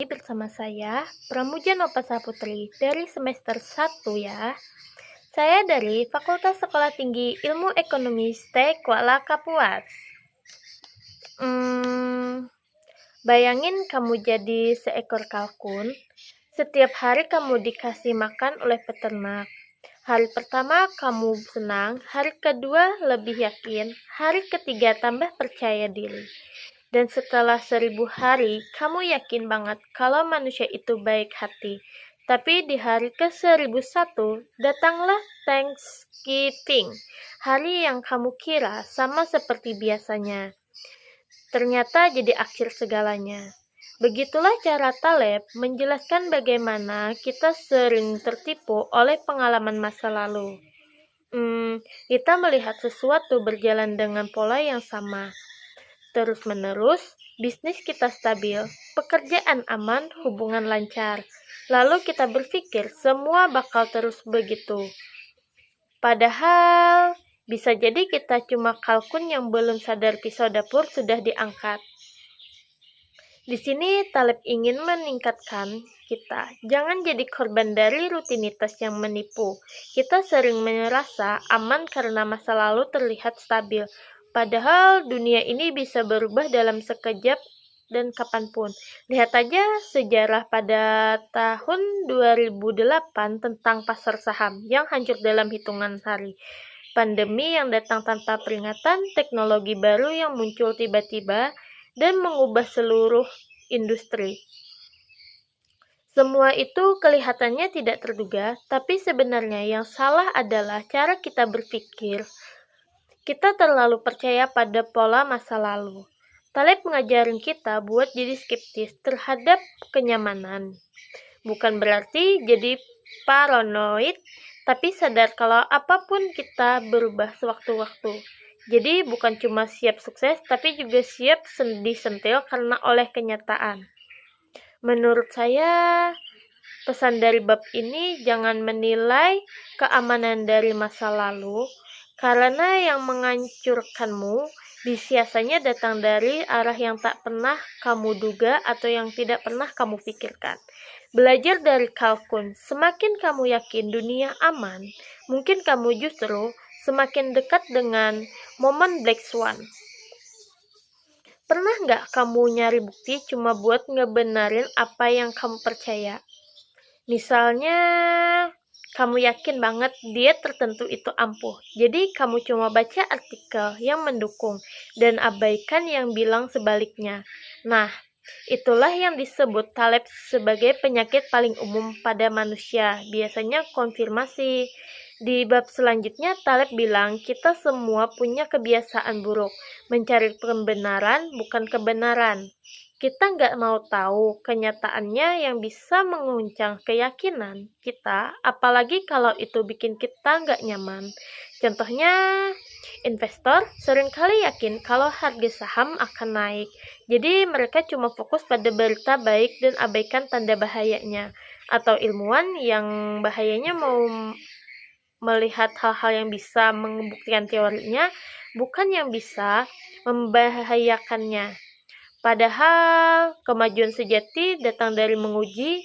Bersama saya, Pramuja Nopasa Putri dari semester 1 ya. Saya dari Fakultas Sekolah Tinggi Ilmu Ekonomi STE Kuala Kapuas. Bayangin kamu jadi seekor kalkun. Setiap hari kamu dikasih makan oleh peternak. Hari pertama kamu senang, hari kedua lebih yakin, hari ketiga tambah percaya diri. Dan setelah 1000 hari, kamu yakin banget kalau manusia itu baik hati. Tapi di hari ke-1001, datanglah Thanksgiving, hari yang kamu kira sama seperti biasanya. Ternyata jadi akhir segalanya. Begitulah cara Taleb menjelaskan bagaimana kita sering tertipu oleh pengalaman masa lalu. Kita melihat sesuatu berjalan dengan pola yang sama. Terus-menerus, bisnis kita stabil, pekerjaan aman, hubungan lancar. Lalu kita berpikir semua bakal terus begitu. Padahal, bisa jadi kita cuma kalkun yang belum sadar pisau dapur sudah diangkat. Di sini Taleb ingin meningkatkan kita. Jangan jadi korban dari rutinitas yang menipu. Kita sering merasa aman karena masa lalu terlihat stabil. Padahal dunia ini bisa berubah dalam sekejap dan kapanpun. Lihat aja sejarah pada tahun 2008 tentang pasar saham yang hancur dalam hitungan hari. Pandemi yang datang tanpa peringatan, teknologi baru yang muncul tiba-tiba, dan mengubah seluruh industri. Semua itu kelihatannya tidak terduga, tapi sebenarnya yang salah adalah cara kita berpikir. Kita terlalu percaya pada pola masa lalu. Taleb mengajarin kita buat jadi skeptis terhadap kenyamanan. Bukan berarti jadi paranoid, tapi sadar kalau apapun kita berubah sewaktu-waktu. Jadi bukan cuma siap sukses, tapi juga siap disentil karena oleh kenyataan. Menurut saya, pesan dari bab ini jangan menilai keamanan dari masa lalu, karena yang menghancurkanmu biasanya datang dari arah yang tak pernah kamu duga atau yang tidak pernah kamu pikirkan. Belajar dari kalkun, semakin kamu yakin dunia aman, mungkin kamu justru semakin dekat dengan momen Black Swan. Pernah nggak kamu nyari bukti cuma buat ngebenarin apa yang kamu percaya? Misalnya, kamu yakin banget diet tertentu itu ampuh. Jadi kamu cuma baca artikel yang mendukung dan abaikan yang bilang sebaliknya. Nah, itulah yang disebut Taleb sebagai penyakit paling umum pada manusia. Biasanya konfirmasi. Di bab selanjutnya, Taleb bilang kita semua punya kebiasaan buruk. Mencari pembenaran bukan kebenaran. Kita nggak mau tahu kenyataannya yang bisa menguncang keyakinan kita, apalagi kalau itu bikin kita nggak nyaman. Contohnya, investor seringkali yakin kalau harga saham akan naik. Jadi mereka cuma fokus pada berita baik dan abaikan tanda bahayanya. Atau ilmuwan yang bahayanya mau melihat hal-hal yang bisa membuktikan teorinya, bukan yang bisa membahayakannya. Padahal kemajuan sejati datang dari menguji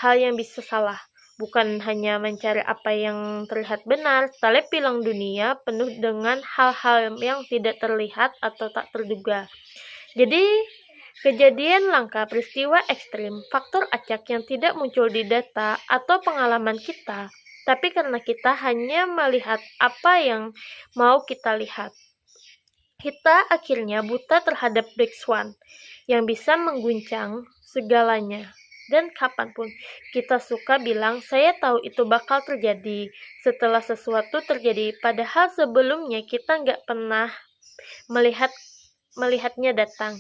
hal yang bisa salah, bukan hanya mencari apa yang terlihat benar. Taleb bilang dunia penuh dengan hal-hal yang tidak terlihat atau tak terduga. Jadi, kejadian langka, peristiwa ekstrim, faktor acak yang tidak muncul di data atau pengalaman kita, tapi karena kita hanya melihat apa yang mau kita lihat. Kita akhirnya buta terhadap Black Swan yang bisa mengguncang segalanya. Dan kapanpun kita suka bilang, saya tahu itu bakal terjadi setelah sesuatu terjadi. Padahal sebelumnya kita nggak pernah melihatnya datang.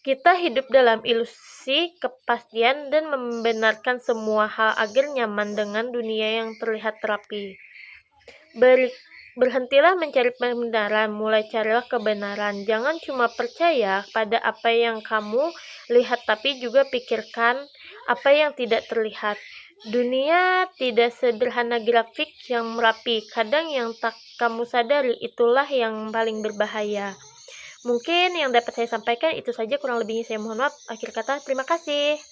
Kita hidup dalam ilusi kepastian dan membenarkan semua hal agar nyaman dengan dunia yang terlihat rapi. Berhentilah mencari kebenaran, mulai carilah kebenaran. Jangan cuma percaya pada apa yang kamu lihat, tapi juga pikirkan apa yang tidak terlihat. Dunia tidak sederhana grafik yang rapi. Kadang yang tak kamu sadari itulah yang paling berbahaya. Mungkin yang dapat saya sampaikan itu saja, kurang lebihnya saya mohon maaf. Akhir kata, terima kasih.